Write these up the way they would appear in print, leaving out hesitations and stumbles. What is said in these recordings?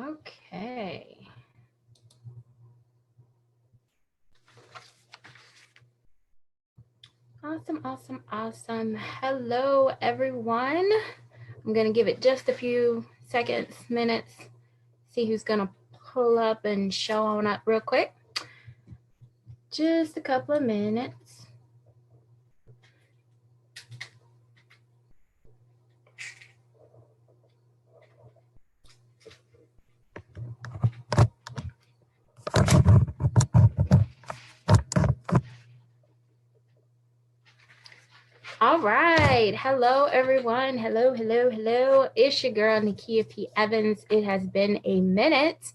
Okay. Awesome. Hello, everyone. I'm going to give it just a few seconds, minutes, see who's going to pull up and show on up real quick. Just a couple of minutes. All right. Hello, everyone. Hello. It's your girl, Nakia P. Evans. It has been a minute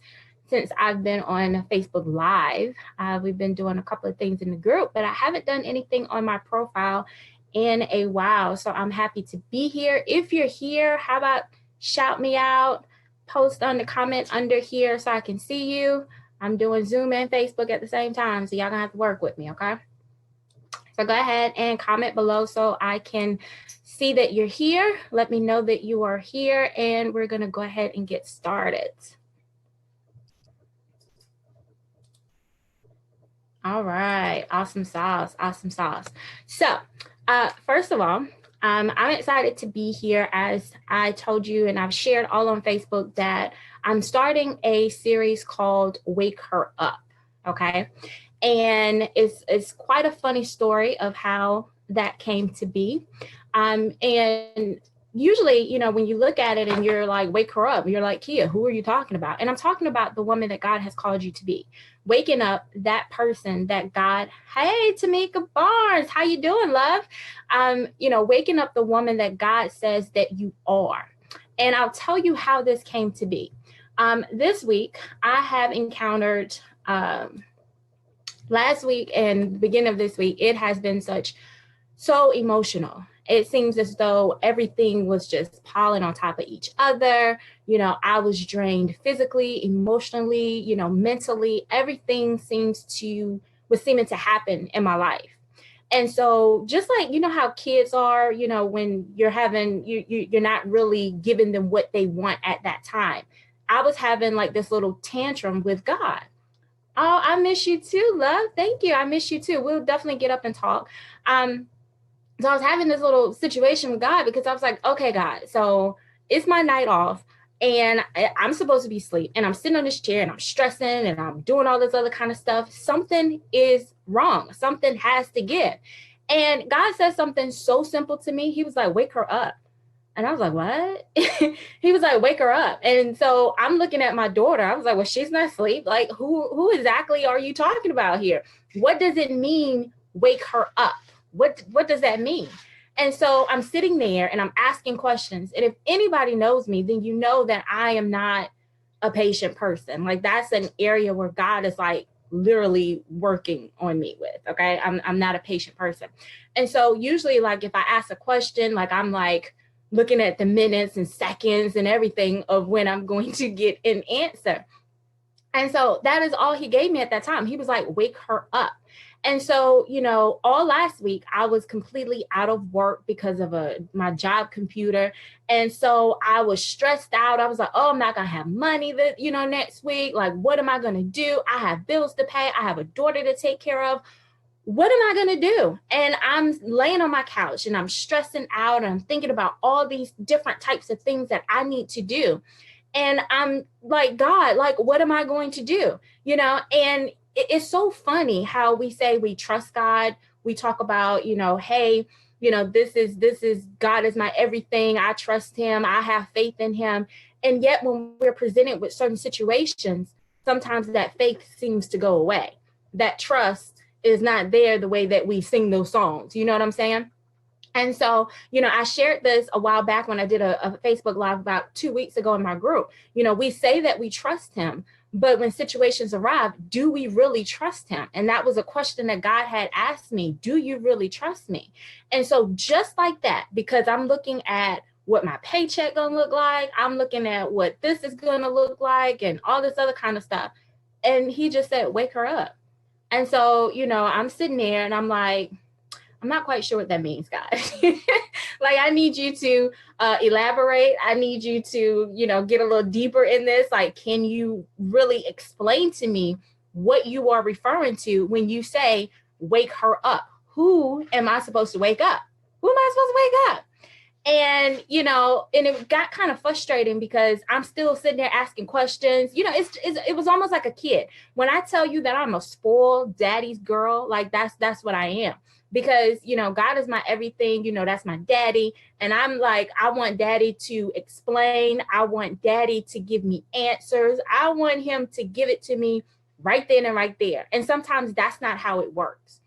since I've been on Facebook Live. We've been doing a couple of things in the group, but I haven't done anything on my profile in a while. So I'm happy to be here. If you're here, how about shout me out, post on the comment under here so I can see you. I'm doing Zoom and Facebook at the same time, so y'all gonna have to work with me, okay? So go ahead and comment below so I can see that you're here. Let me know that you are here, and we're going to go ahead and get started. All right. Awesome sauce. So first of all, I'm excited to be here. As I told you, and I've shared all on Facebook, that I'm starting a series called Wake Her Up. Okay. And it's quite a funny story of how that came to be. And usually, you know, when you look at it and you're like, wake her up, you're like, Kia, who are you talking about? And I'm talking about the woman that God has called you to be. Waking up that person that God, hey, Tamika Barnes, how you doing, love? You know, waking up the woman that God says that you are. And I'll tell you how this came to be. This week, I have encountered last week and the beginning of this week, it has been so emotional. It seems as though everything was just piling on top of each other. You know, I was drained physically, emotionally, you know, mentally. Everything was seeming to happen in my life. And so just like, you know, how kids are, you know, when you're not really giving them what they want at that time. I was having like this little tantrum with God. Oh, I miss you too, love. Thank you. I miss you too. We'll definitely get up and talk. So I was having this little situation with God because I was like, okay, God, so it's my night off and I'm supposed to be asleep and I'm sitting on this chair and I'm stressing and I'm doing all this other kind of stuff. Something is wrong. Something has to give. And God said something so simple to me. He was like, wake her up. And I was like, what? He was like, wake her up. And so I'm looking at my daughter. I was like, well, she's not asleep. Like, who exactly are you talking about here? What does it mean, wake her up? What does that mean? And so I'm sitting there and I'm asking questions. And if anybody knows me, then you know that I am not a patient person. Like, that's an area where God is like literally working on me with. Okay. I'm not a patient person. And so usually, like, if I ask a question, like, I'm like, looking at the minutes and seconds and everything of when I'm going to get an answer. And so that is all he gave me at that time. He was like, wake her up. And so, you know, all last week I was completely out of work because of my job computer. And so I was stressed out. I was like, oh, I'm not going to have money that, you know, next week. Like, what am I going to do? I have bills to pay. I have a daughter to take care of. What am I going to do? And I'm laying on my couch and I'm stressing out and I'm thinking about all these different types of things that I need to do. And I'm like, God, like, what am I going to do? You know, and it's so funny how we say we trust God. We talk about, you know, hey, you know, this is God is my everything. I trust him. I have faith in him. And yet when we're presented with certain situations, sometimes that faith seems to go away. That trust is not there the way that we sing those songs. You know what I'm saying? And so, you know, I shared this a while back when I did a Facebook Live about 2 weeks ago in my group. You know, we say that we trust him, but when situations arrive, do we really trust him? And that was a question that God had asked me. Do you really trust me? And so just like that, because I'm looking at what my paycheck gonna look like, I'm looking at what this is gonna look like and all this other kind of stuff. And he just said, wake her up. And so, you know, I'm sitting there and I'm like, I'm not quite sure what that means, guys. Like, I need you to elaborate. I need you to, get a little deeper in this. Like, can you really explain to me what you are referring to when you say, wake her up? Who am I supposed to wake up? Who am I supposed to wake up? And, and it got kind of frustrating because I'm still sitting there asking questions. It was almost like a kid. When I tell you that I'm a spoiled daddy's girl, like that's what I am. Because, God is my everything, that's my daddy. And I'm like, I want daddy to explain. I want daddy to give me answers. I want him to give it to me right then and right there. And sometimes that's not how it works.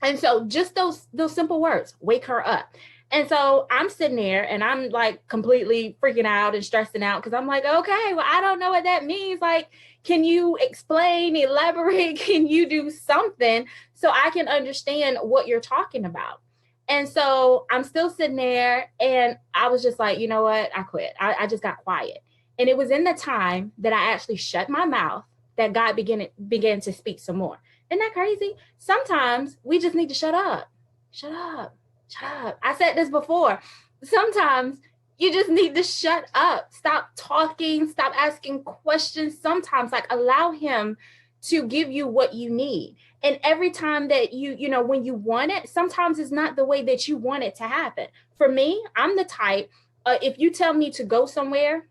And so just those simple words, wake her up. And so I'm sitting there and I'm like completely freaking out and stressing out because I'm like, okay, well, I don't know what that means. Like, can you explain, elaborate? Can you do something so I can understand what you're talking about? And so I'm still sitting there and I was just like, you know what? I quit. I just got quiet. And it was in the time that I actually shut my mouth that God began to speak some more. Isn't that crazy? Sometimes we just need to shut up. Shut up. Shut up. I said this before. Sometimes you just need to shut up. Stop talking. Stop asking questions. Sometimes, like, allow him to give you what you need. And every time that when you want it, sometimes it's not the way that you want it to happen. For me, I'm the type, if you tell me to go somewhere,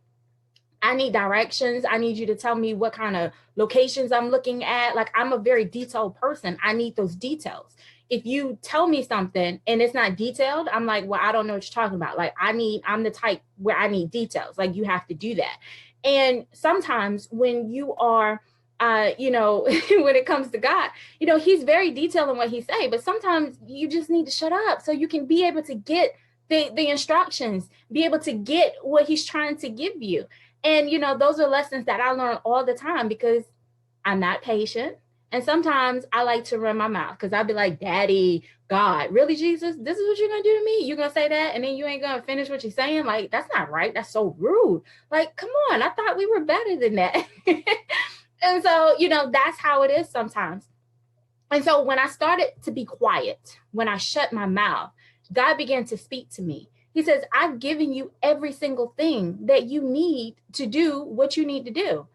I need directions. I need you to tell me what kind of locations I'm looking at. Like, I'm a very detailed person. I need those details. If you tell me something and it's not detailed, I'm like, well, I don't know what you're talking about. Like, I'm the type where I need details. Like, you have to do that. And sometimes when you are, when it comes to God, he's very detailed in what he say, but sometimes you just need to shut up so you can be able to get the instructions, be able to get what he's trying to give you. And, those are lessons that I learn all the time because I'm not patient. And sometimes I like to run my mouth because I'll be like, Daddy, God, really, Jesus, this is what you're going to do to me? You're going to say that and then you ain't going to finish what you're saying? Like, that's not right. That's so rude. Like, come on. I thought we were better than that. And so, that's how it is sometimes. And so when I started to be quiet, when I shut my mouth, God began to speak to me. He says, I've given you every single thing that you need to do what you need to do.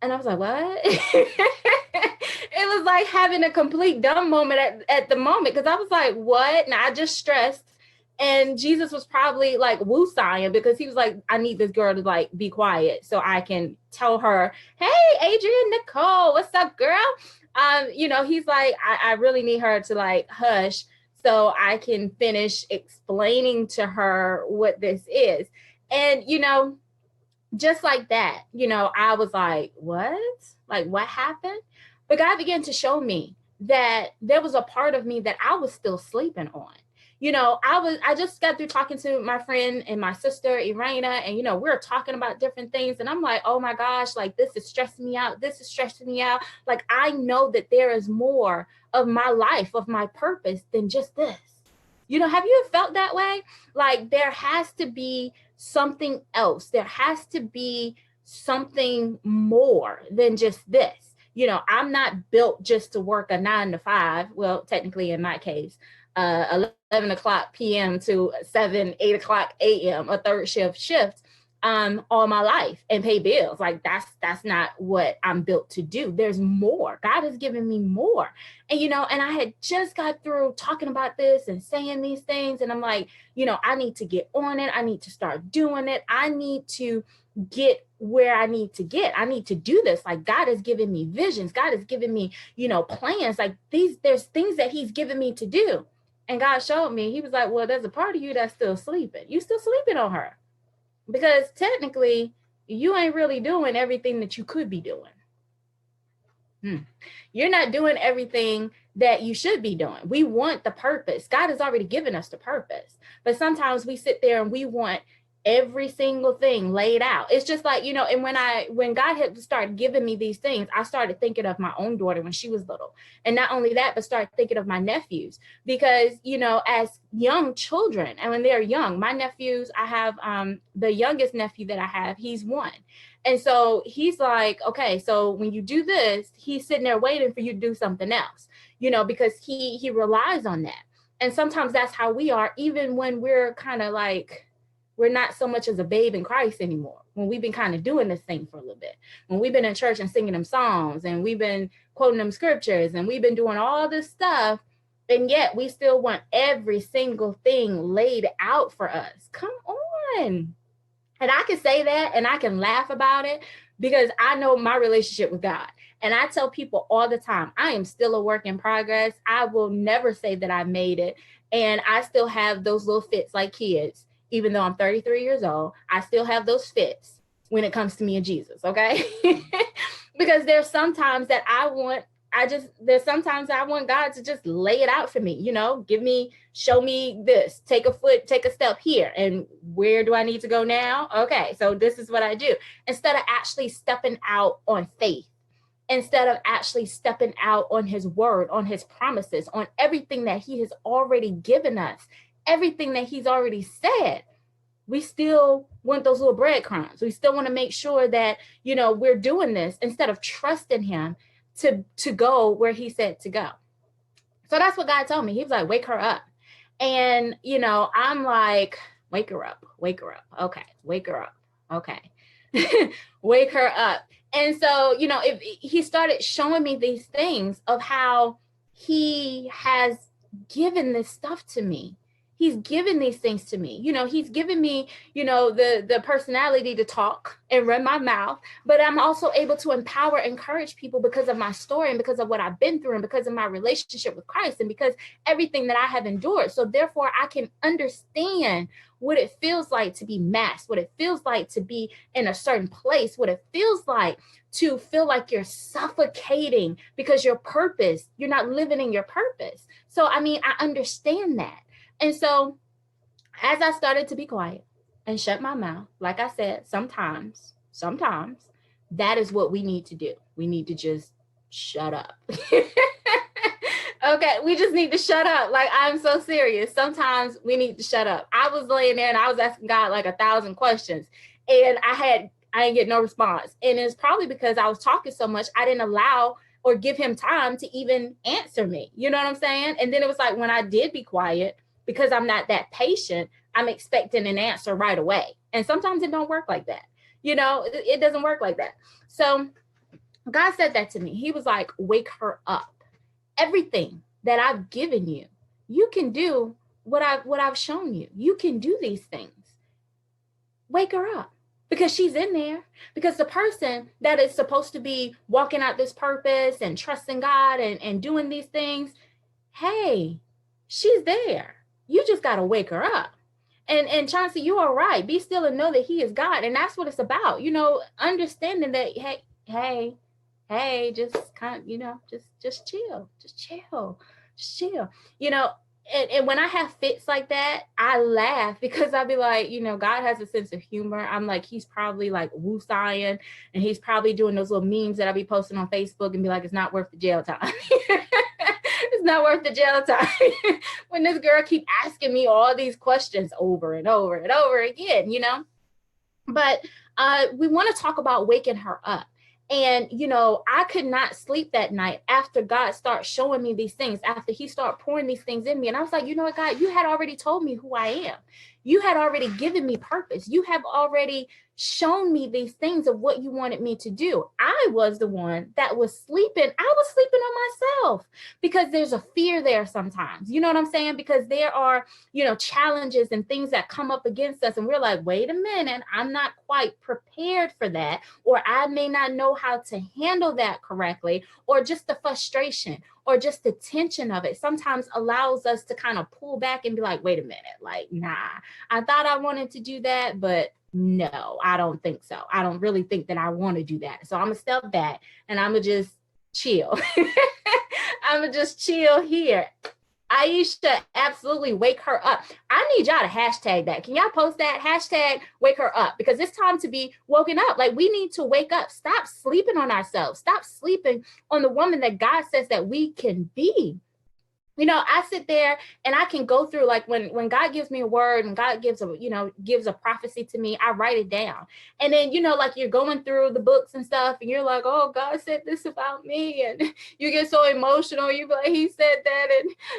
And I was like, what? It was like having a complete dumb moment at the moment because I was like, what? And I just stressed. And Jesus was probably like woo-sighing because he was like, I need this girl to like be quiet so I can tell her, hey, Adrian, Nicole, what's up, girl? He's like, I really need her to like hush so I can finish explaining to her what this is. And, just like that, I was like, what? Like, what happened? But God began to show me that there was a part of me that I was still sleeping on. I just got through talking to my friend and my sister, Irena, and, we were talking about different things. And I'm like, oh my gosh, like, this is stressing me out. This is stressing me out. Like, I know that there is more of my life, of my purpose than just this. Have you felt that way? Like, there has to be something else. There has to be something more than just this. I'm not built just to work a 9 to 5. Well, technically in my case, 11 o'clock p.m. to 8 o'clock a.m., a third shift all my life and pay bills. Like, that's not what I'm built to do. There's more. God has given me more. And, and I had just got through talking about this and saying these things. And I'm like, I need to get on it. I need to start doing it. I need to get where I need to get. I need to do this. Like, God has given me visions. God has given me, plans. Like, there's things that he's given me to do. And God showed me, he was like, well, there's a part of you that's still sleeping. You still sleeping on her. Because technically, you ain't really doing everything that you could be doing. You're not doing everything that you should be doing. We want the purpose. God has already given us the purpose. But sometimes we sit there and we want every single thing laid out. It's just like, and when God had started giving me these things, I started thinking of my own daughter when she was little. And not only that, but started thinking of my nephews, because, as young children, and when they're young, my nephews, I have the youngest nephew that I have, he's 1. And so he's like, okay, so when you do this, he's sitting there waiting for you to do something else, because he relies on that. And sometimes that's how we are, even when we're kind of like, we're not so much as a babe in Christ anymore. When we've been kind of doing this thing for a little bit, when we've been in church and singing them songs, and we've been quoting them scriptures, and we've been doing all this stuff, and yet we still want every single thing laid out for us. Come on. And I can say that and I can laugh about it, because I know my relationship with God. And I tell people all the time, I am still a work in progress. I will never say that I made it. And I still have those little fits like kids. Even though I'm 33 years old, I still have those fits when it comes to me and Jesus, okay? Because there's sometimes that there's sometimes I want God to just lay it out for me, show me this, take a step here. And where do I need to go now? Okay, so this is what I do. Instead of actually stepping out on faith, instead of actually stepping out on his word, on his promises, on everything that he has already given us, everything that he's already said, we still want those little breadcrumbs. We still want to make sure that, we're doing this instead of trusting him to go where he said to go. So that's what God told me. He was like, wake her up. And, I'm like, wake her up. Okay. Wake her up. Okay. Wake her up. And so, if he started showing me these things of how he has given this stuff to me. He's given these things to me. He's given me, the personality to talk and run my mouth, but I'm also able to empower, encourage people because of my story and because of what I've been through and because of my relationship with Christ and because everything that I have endured. So therefore I can understand what it feels like to be masked, what it feels like to be in a certain place, what it feels like to feel like you're suffocating because you're not living in your purpose. So, I understand that. And so as I started to be quiet and shut my mouth, like I said, sometimes that is what we need to do. We need to just shut up. Okay, we just need to shut up. Like, I'm so serious. Sometimes we need to shut up. I was laying there and I was asking God like 1,000 questions, and I didn't get no response. And it's probably because I was talking so much, I didn't allow or give him time to even answer me. You know what I'm saying? And then it was like when I did be quiet, because I'm not that patient, I'm expecting an answer right away. And sometimes it don't work like that. It doesn't work like that. So God said that to me. He was like, wake her up. Everything that I've given you, you can do what I've shown you. You can do these things. Wake her up. Because she's in there. Because the person that is supposed to be walking out this purpose and trusting God and doing these things, hey, she's there. You just got to wake her up. And Chauncey, you are right. Be still and know that he is God. And that's what it's about. Understanding that, hey, just kind of, just chill. And when I have fits like that, I laugh because I'll be like, God has a sense of humor. I'm like, he's probably like woo-saying, and he's probably doing those little memes that I'll be posting on Facebook and be like, it's not worth the jail time. It's not worth the jail time. When this girl keep asking me all these questions over and over and over again, But we want to talk about waking her up. And, I could not sleep that night after God started showing me these things, after he started pouring these things in me. And I was like, you know what, God, you had already told me who I am. You had already given me purpose. You have already shown me these things of what you wanted me to do. I was the one that was sleeping. I was sleeping on myself because there's a fear there sometimes. You know what I'm saying? Because there are, challenges and things that come up against us. And we're like, wait a minute, I'm not quite prepared for that. Or I may not know how to handle that correctly, or just the frustration or just the tension of it sometimes allows us to kind of pull back and be like, wait a minute, like, nah, I thought I wanted to do that, but no, I don't think so. I don't really think that I want to do that. So I'm gonna step back and I'm gonna just chill. I'm gonna just chill here. Aisha, absolutely wake her up. I need y'all to hashtag that. Can y'all post that? Hashtag wake her up, because it's time to be woken up. Like, we need to wake up. Stop sleeping on ourselves. Stop sleeping on the woman that God says that we can be. You know, I sit there and I can go through, like, when God gives me a word and God gives a, gives a prophecy to me, I write it down. And then, like, you're going through the books and stuff and you're like, oh, God said this about me. And you get so emotional. You be like, he said that.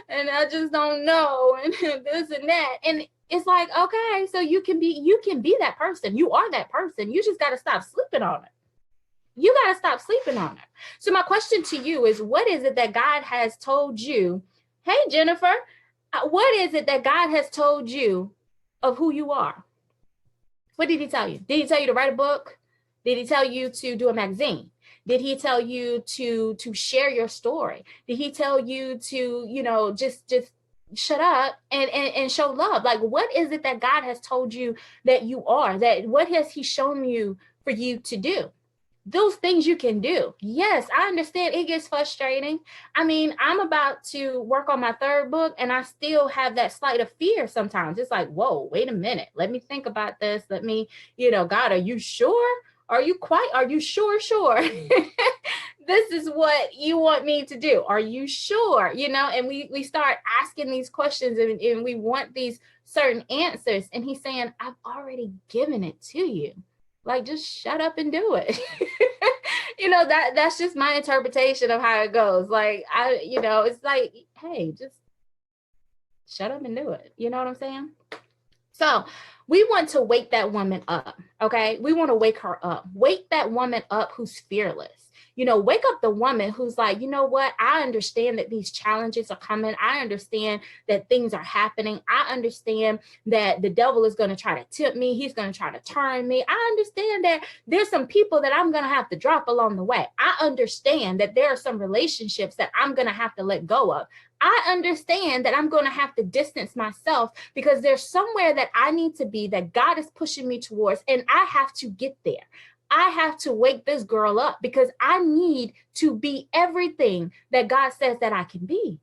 And I just don't know. And this and that. And it's like, okay, so you can be that person. You are that person. You just got to stop sleeping on it. You got to stop sleeping on it. So my question to you is, what is it that God has told you? Hey, Jennifer, what is it that God has told you of who you are? What did he tell you? Did he tell you to write a book? Did he tell you to do a magazine? Did he tell you to share your story? Did he tell you to, just shut up and show love? Like, what is it that God has told you that you are? That what has he shown you for you to do? Those things you can do. Yes, I understand it gets frustrating. I mean, I'm about to work on my third book and I still have that slight of fear sometimes. It's like, whoa, wait a minute. Let me think about this. Let me, God, are you sure? Are you sure? This is what you want me to do. Are you sure? And we start asking these questions and we want these certain answers. And he's saying, I've already given it to you. Like, just shut up and do it. That's just my interpretation of how it goes. Like, it's like, hey, just shut up and do it. You know what I'm saying? So we want to wake that woman up. Okay. We want to wake her up. Wake that woman up who's fearless. Wake up the woman who's like, you know what? I understand that these challenges are coming. I understand that things are happening. I understand that the devil is going to try to tempt me. He's going to try to turn me. I understand that there's some people that I'm going to have to drop along the way. I understand that there are some relationships that I'm going to have to let go of. I understand that I'm going to have to distance myself because there's somewhere that I need to be that God is pushing me towards, and I have to get there. I have to wake this girl up because I need to be everything that God says that I can be.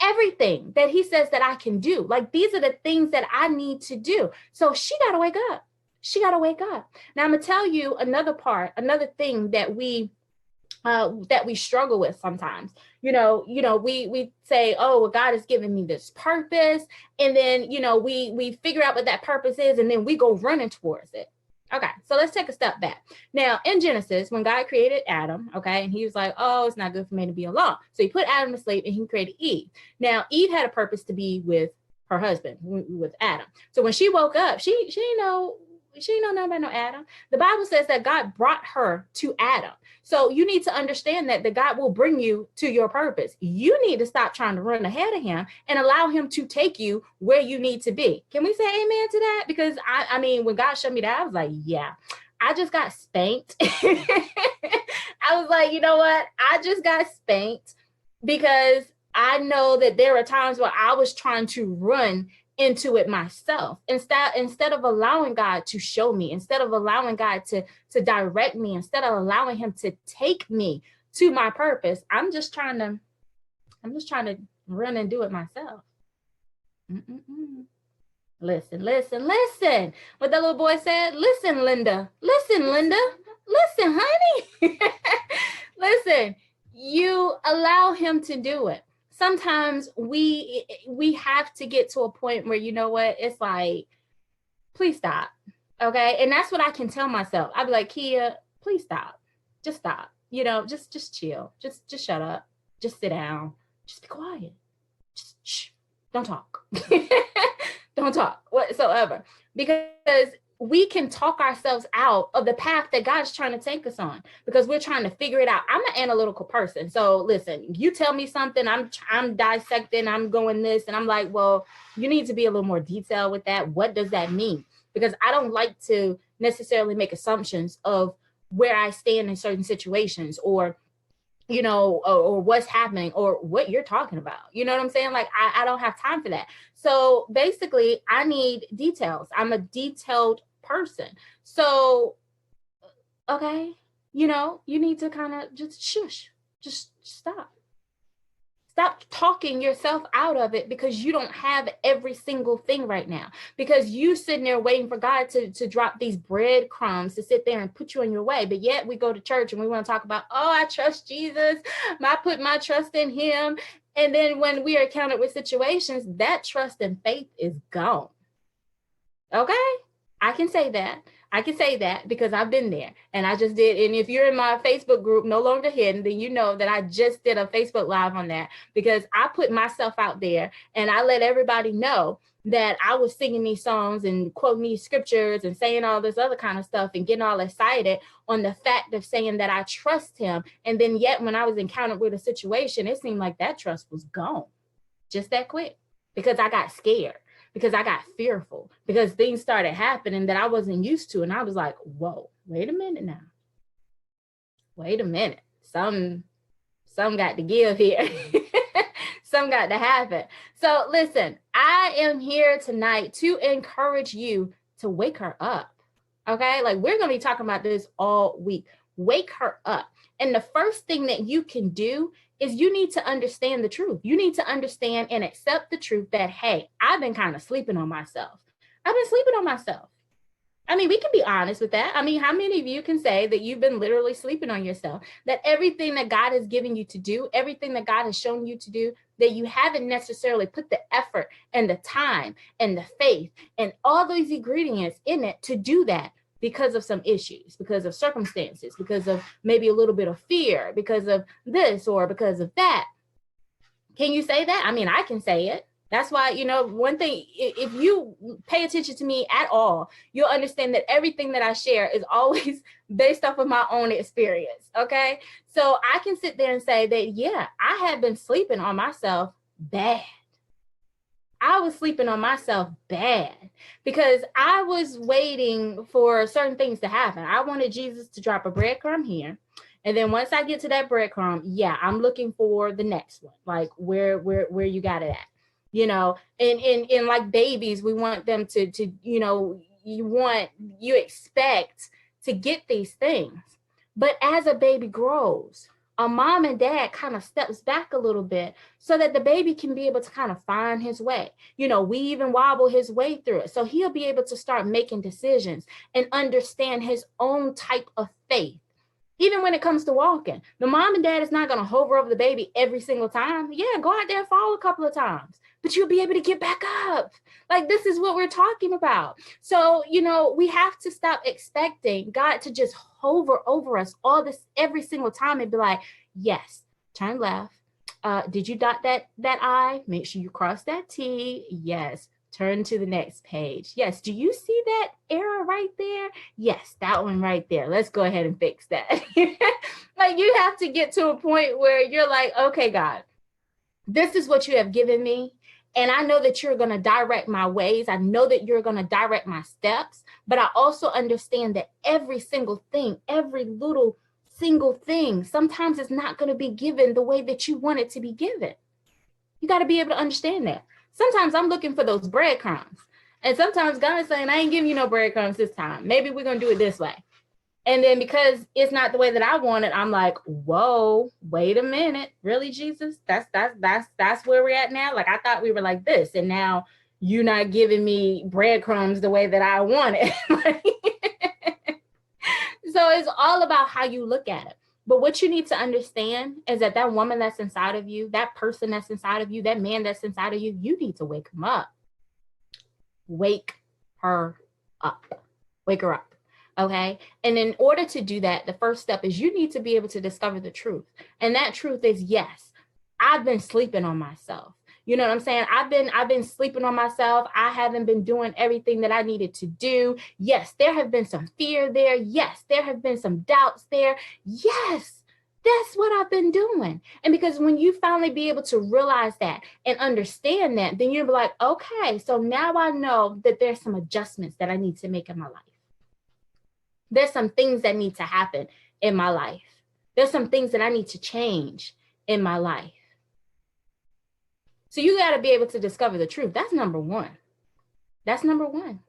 Everything that he says that I can do. Like, these are the things that I need to do. So she got to wake up. She got to wake up. Now I'm going to tell you another thing that we struggle with sometimes. We say, oh, well, God has given me this purpose. And then, we figure out what that purpose is, and then we go running towards it. Okay, so let's take a step back. Now, in Genesis, when God created Adam, okay, and he was like, oh, it's not good for me to be alone. So he put Adam to sleep and he created Eve. Now, Eve had a purpose to be with her husband, with Adam. So when she woke up, she didn't know nothing about no Adam. The Bible says that God brought her to Adam. So you need to understand that God will bring you to your purpose. You need to stop trying to run ahead of him and allow him to take you where you need to be. Can we say amen to that? Because I mean, when God showed me that, I was like, yeah, I just got spanked. I was like, you know what? I just got spanked because I know that there are times where I was trying to run into it myself instead of allowing God to show me, instead of allowing God to direct me, instead of allowing him to take me to my purpose. I'm just trying to run and do it myself. Listen. What that little boy said, listen, Linda, listen, honey. Listen, you allow him to do it. Sometimes we have to get to a point where, you know what, it's like, please stop. Okay. And that's what I can tell myself. I'd be like, Kia, please stop. Just stop. Just chill. Just shut up. Just sit down. Just be quiet. Just shh. Don't talk. Don't talk whatsoever. Because we can talk ourselves out of the path that God's trying to take us on because we're trying to figure it out. I'm an analytical person. So listen, you tell me something, I'm dissecting, I'm going this, and I'm like, well, you need to be a little more detailed with that. What does that mean? Because I don't like to necessarily make assumptions of where I stand in certain situations or what's happening or what you're talking about. You know what I'm saying? Like, I don't have time for that. So basically, I need details. I'm a detailed person. So, okay, you need to kind of just shush, just stop. Stop talking yourself out of it because you don't have every single thing right now. Because you sitting there waiting for God to drop these breadcrumbs to sit there and put you on your way. But yet we go to church and we want to talk about, oh, I trust Jesus. I put my trust in him. And then when we are encountered with situations, that trust and faith is gone. Okay? I can say that. I can say that because I've been there and I just did. And if you're in my Facebook group, No Longer Hidden, then you know that I just did a Facebook Live on that because I put myself out there and I let everybody know that I was singing these songs and quoting these scriptures and saying all this other kind of stuff and getting all excited on the fact of saying that I trust him. And then yet when I was encountered with a situation, it seemed like that trust was gone just that quick because I got scared. Because I got fearful, because things started happening that I wasn't used to. And I was like, whoa, wait a minute now. Wait a minute. Some got to give here. Some got to happen. So listen, I am here tonight to encourage you to wake her up. Okay. Like we're going to be talking about this all week. Wake her up. And the first thing that you can do is you need to understand the truth. You need to understand and accept the truth that, hey, I've been kind of sleeping on myself. I've been sleeping on myself. I mean, we can be honest with that. I mean, how many of you can say that you've been literally sleeping on yourself? That everything that God has given you to do, everything that God has shown you to do, that you haven't necessarily put the effort and the time and the faith and all those ingredients in it to do that. Because of some issues, because of circumstances, because of maybe a little bit of fear, because of this or because of that. Can you say that? I mean, I can say it. That's why, you know, one thing, if you pay attention to me at all, you'll understand that everything that I share is always based off of my own experience. Okay. So I can sit there and say that, yeah, I have been sleeping on myself bad. I was sleeping on myself bad because I was waiting for certain things to happen. I wanted Jesus to drop a breadcrumb here. And then once I get to that breadcrumb, yeah, I'm looking for the next one. Like where you got it at, you know, and like babies, we want them to, you know, you expect to get these things. But as a baby grows, a mom and dad kind of steps back a little bit so that the baby can be able to kind of find his way, you know, weave and wobble his way through it. So he'll be able to start making decisions and understand his own type of faith. Even when it comes to walking, the mom and dad is not going to hover over the baby every single time. Yeah, go out there and fall a couple of times, but you'll be able to get back up. Like this is what we're talking about. So, you know, we have to stop expecting God to just hover over us all this every single time and be like, yes, turn left. Did you dot that I? Make sure you cross that T. Yes. Turn to the next page. Yes. Do you see that error right there? Yes, that one right there. Let's go ahead and fix that. Like you have to get to a point where you're like, okay, God, this is what you have given me. And I know that you're going to direct my ways. I know that you're going to direct my steps. But I also understand that every single thing, every little single thing, sometimes it's not going to be given the way that you want it to be given. You got to be able to understand that. Sometimes I'm looking for those breadcrumbs. And sometimes God is saying, I ain't giving you no breadcrumbs this time. Maybe we're going to do it this way. And then because it's not the way that I want it, I'm like, whoa, wait a minute. Really, Jesus? That's where we're at now? Like, I thought we were like this. And now you're not giving me breadcrumbs the way that I want it. So it's all about how you look at it. But what you need to understand is that that woman that's inside of you, that person that's inside of you, that man that's inside of you, you need to wake him up. Wake her up. Wake her up. Okay. And in order to do that, the first step is you need to be able to discover the truth. And that truth is, yes, I've been sleeping on myself. You know what I'm saying? I've been sleeping on myself. I haven't been doing everything that I needed to do. Yes, there have been some fear there. Yes, there have been some doubts there. Yes, that's what I've been doing. And because when you finally be able to realize that and understand that, then you'll be like, okay, so now I know that there's some adjustments that I need to make in my life. There's some things that need to happen in my life. There's some things that I need to change in my life. So you got to be able to discover the truth. That's number one. That's number one.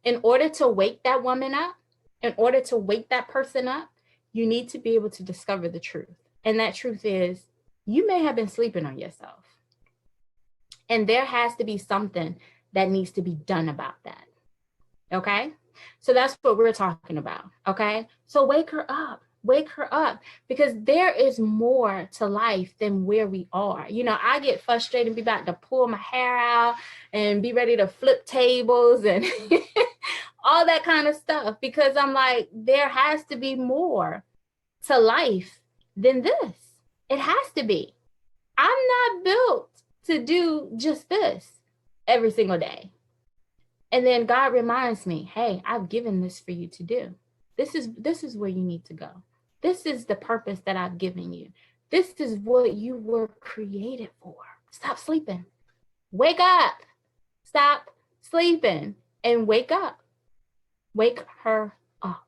In order to wake that woman up, in order to wake that person up, you need to be able to discover the truth. And that truth is you may have been sleeping on yourself. And there has to be something that needs to be done about that. Okay. So that's what we're talking about. Okay. So wake her up. Wake her up, because there is more to life than where we are. You know, I get frustrated and be about to pull my hair out and be ready to flip tables and all that kind of stuff, because I'm like, there has to be more to life than this. It has to be. I'm not built to do just this every single day. And then God reminds me, hey, I've given this for you to do. This is where you need to go. This is the purpose that I've given you. This is what you were created for. Stop sleeping. Wake up. Stop sleeping and wake up. Wake her up.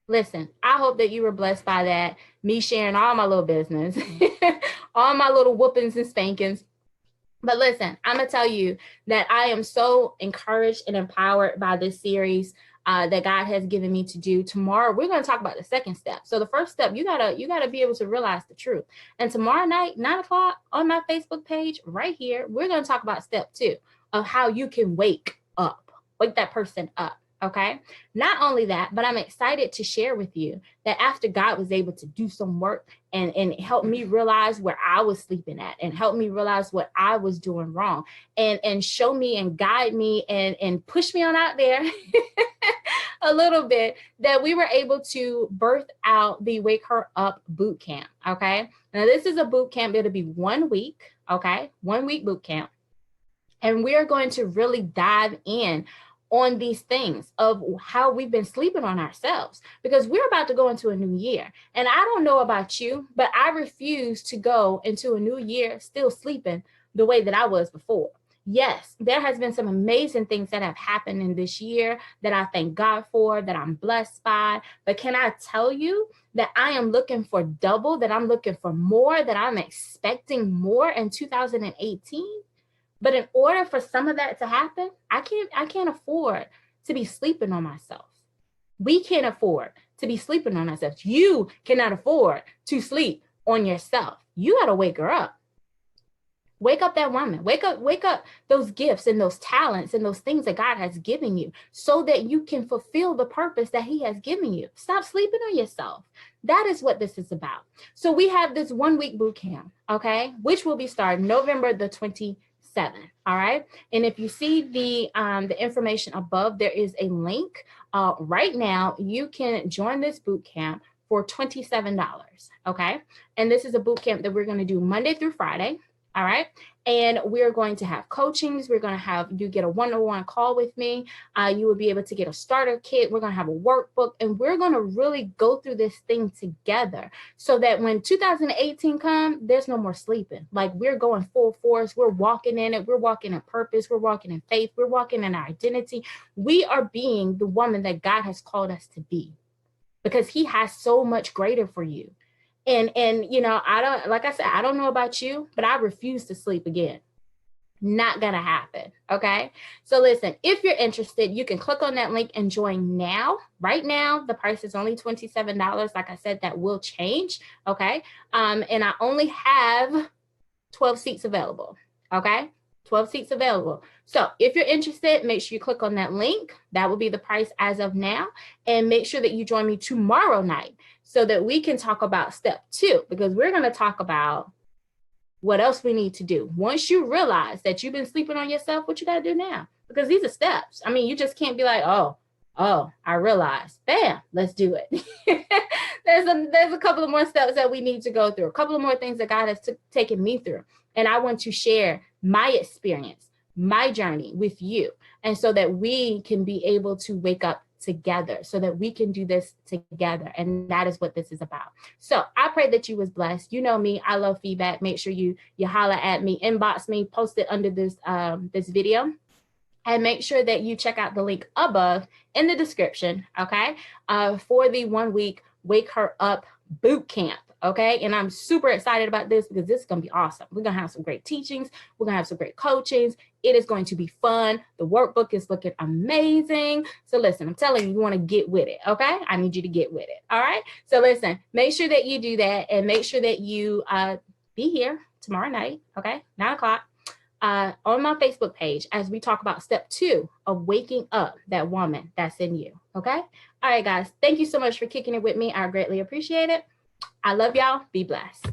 Listen, I hope that you were blessed by that. Me sharing all my little business, all my little whoopings and spankings. But listen, I'm going to tell you that I am so encouraged and empowered by this series that God has given me to do. Tomorrow, we're going to talk about the second step. So the first step, you gotta be able to realize the truth. And tomorrow night, 9:00 on my Facebook page right here, we're going to talk about step 2 of how you can wake up, wake that person up. Okay. Not only that, but I'm excited to share with you that after God was able to do some work and help me realize where I was sleeping at, and help me realize what I was doing wrong, and show me and guide me and push me on out there a little bit, that we were able to birth out the Wake Her Up boot camp. Okay. Now this is a boot camp. It'll be 1 week. Okay. 1 week boot camp. And we are going to really dive in on these things of how we've been sleeping on ourselves, because we're about to go into a new year. And I don't know about you, but I refuse to go into a new year still sleeping the way that I was before. Yes, there has been some amazing things that have happened in this year that I thank God for, that I'm blessed by. But can I tell you that I am looking for double, that I'm looking for more, that I'm expecting more in 2018? But in order for some of that to happen, I can't afford to be sleeping on myself. We can't afford to be sleeping on ourselves. You cannot afford to sleep on yourself. You got to wake her up. Wake up that woman. Wake up those gifts and those talents and those things that God has given you, so that you can fulfill the purpose that He has given you. Stop sleeping on yourself. That is what this is about. So we have this 1 week boot camp, okay, which will be starting November the 27th. All right. And if you see the information above, there is a link. Right now, you can join this boot camp for $27. Okay. And this is a boot camp that we're going to do Monday through Friday. All right. And we're going to have coachings. We're going to have you get a one-on-one call with me. You will be able to get a starter kit. We're going to have a workbook, and we're going to really go through this thing together, so that when 2018 comes, there's no more sleeping. Like, we're going full force. We're walking in it. We're walking in purpose. We're walking in faith. We're walking in our identity. We are being the woman that God has called us to be, because He has so much greater for you. And you know, like I said, I don't know about you, but I refuse to sleep again. Not gonna happen. Okay. So listen, if you're interested, you can click on that link and join now. Right now, the price is only $27. Like I said, that will change. Okay. And I only have 12 seats available. Okay. 12 seats available. So if you're interested, make sure you click on that link. That will be the price as of now. And make sure that you join me tomorrow night, so that we can talk about step 2, because we're going to talk about what else we need to do. Once you realize that you've been sleeping on yourself, what you got to do now? Because these are steps. I mean, you just can't be like, oh, I realized. Bam, let's do it. There's a couple of more steps that we need to go through, a couple of more things that God has taken me through. And I want to share my experience, my journey with you. And so that we can be able to wake up together, so that we can do this together. And that is what this is about. So I pray that you was blessed. You know me, I love feedback. Make sure you holler at me, inbox me, post it under this video. And make sure that you check out the link above in the description, okay, for the 1 week Wake Her Up boot camp. Okay. And I'm super excited about this, because this is going to be awesome. We're going to have some great teachings. We're going to have some great coachings. It is going to be fun. The workbook is looking amazing. So listen, I'm telling you, you want to get with it. Okay. I need you to get with it. All right. So listen, make sure that you do that, and make sure that you be here tomorrow night, okay, 9 o'clock, on my Facebook page as we talk about step 2 of waking up that woman that's in you, okay? All right, guys, thank you so much for kicking it with me. I greatly appreciate it. I love y'all. Be blessed.